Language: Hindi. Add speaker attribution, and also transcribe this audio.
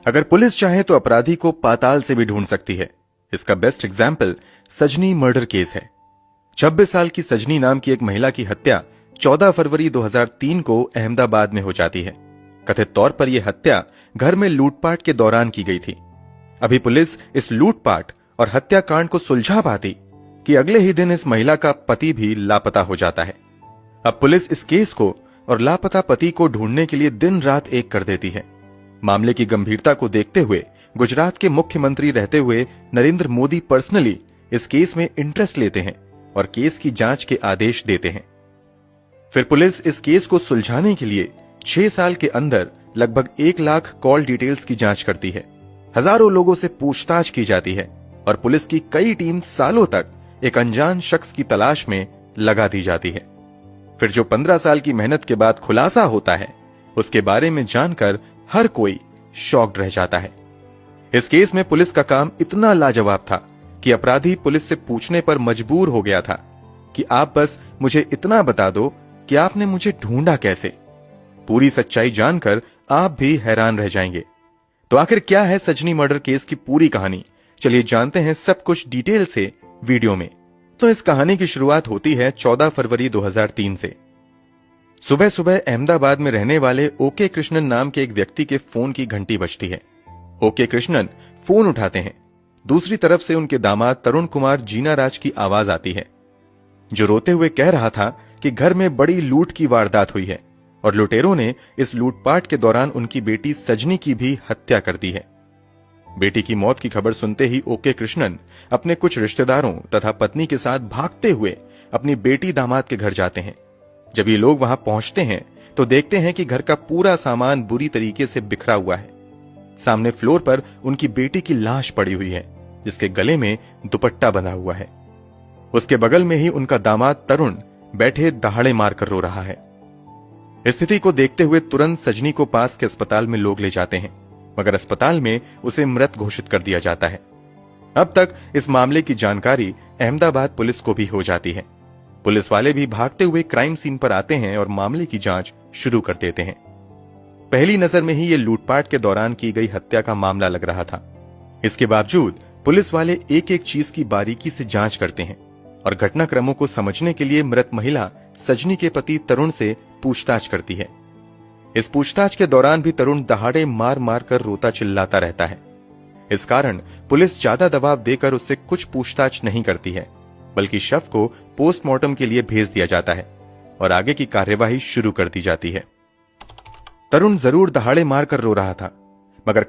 Speaker 1: अगर पुलिस चाहे तो अपराधी को पाताल से भी ढूंढ सकती है। इसका बेस्ट एग्जाम्पल सजनी मर्डर केस है। 26 साल की सजनी नाम की एक महिला की हत्या 14 फरवरी 2003 को अहमदाबाद में हो जाती है। कथित तौर पर यह हत्या घर में लूटपाट के दौरान की गई थी। अभी पुलिस इस लूटपाट और हत्याकांड को सुलझा पाती कि अगले ही दिन इस महिला का पति भी लापता हो जाता है। अब पुलिस इस केस को और लापता पति को ढूंढने के लिए दिन रात एक कर देती है। मामले की गंभीरता को देखते हुए गुजरात के मुख्यमंत्री रहते हुए नरेंद्र मोदी पर्सनली इस केस में इंटरेस्ट लेते हैं और केस की जांच के आदेश देते हैं। फिर पुलिस इस केस को सुलझाने के लिए 6 साल के अंदर लगभग 1 लाख कॉल डिटेल्स की जांच करती है। हजारों लोगों से पूछताछ की जाती है और पुलिस की कई टीम सालों तक एक अनजान शख्स की तलाश में लगा दी जाती है। फिर जो 15 साल की मेहनत के बाद खुलासा होता है, उसके बारे में जानकर हर कोई शॉक्ड रह जाता है। इस केस में पुलिस का काम इतना लाजवाब था कि अपराधी पुलिस से पूछने पर मजबूर हो गया था कि आप बस मुझे इतना बता दो कि आपने मुझे ढूंढा कैसे। पूरी सच्चाई जानकर आप भी हैरान रह जाएंगे। तो आखिर क्या है सजनी मर्डर केस की पूरी कहानी? चलिए जानते हैं सब कुछ डिटेल से वीडियो में। तो इस कहानी की शुरुआत होती है 14 फरवरी 2003 से। सुबह सुबह अहमदाबाद में रहने वाले ओके कृष्णन नाम के एक व्यक्ति के फोन की घंटी बजती है। ओके कृष्णन फोन उठाते हैं। दूसरी तरफ से उनके दामाद तरुण कुमार जीना राज की आवाज आती है, जो रोते हुए कह रहा था कि घर में बड़ी लूट की वारदात हुई है और लुटेरों ने इस लूटपाट के दौरान उनकी बेटी सजनी की भी हत्या कर दी है। बेटी की मौत की खबर सुनते ही ओके कृष्णन अपने कुछ रिश्तेदारों तथा पत्नी के साथ भागते हुए अपनी बेटी दामाद के घर जाते हैं। जब ये लोग वहां पहुंचते हैं तो देखते हैं कि घर का पूरा सामान बुरी तरीके से बिखरा हुआ है। सामने फ्लोर पर उनकी बेटी की लाश पड़ी हुई है, जिसके गले में दुपट्टा बंधा हुआ है। उसके बगल में ही उनका दामाद तरुण बैठे दहाड़े मारकर रो रहा है। स्थिति को देखते हुए तुरंत सजनी को पास के अस्पताल में लोग ले जाते हैं, मगर अस्पताल में उसे मृत घोषित कर दिया जाता है। अब तक इस मामले की जानकारी अहमदाबाद पुलिस को भी हो जाती है। पुलिस वाले भी भागते हुए क्राइम सीन पर आते हैं और मामले की जांच शुरू कर देते हैं। पहली नजर में ही ये लूटपाट के दौरान की गई हत्या का मामला लग रहा था। इसके बावजूद पुलिस वाले एक एक चीज की बारीकी से जांच करते हैं और घटनाक्रमों को समझने के लिए मृत महिला सजनी के पति तरुण से पूछताछ करती है। इस पूछताछ के दौरान भी तरुण दहाड़े मार मार कर रोता चिल्लाता रहता है। इस कारण पुलिस ज्यादा दबाव देकर उससे कुछ पूछताछ नहीं करती है, बल्कि शव को पोस्टमार्टम के लिए भेज दिया जाता है और आगे की कार्यवाही शुरू कर दी जाती है। तरुण जरूर दहाड़े मारकर रो रहा था, मगर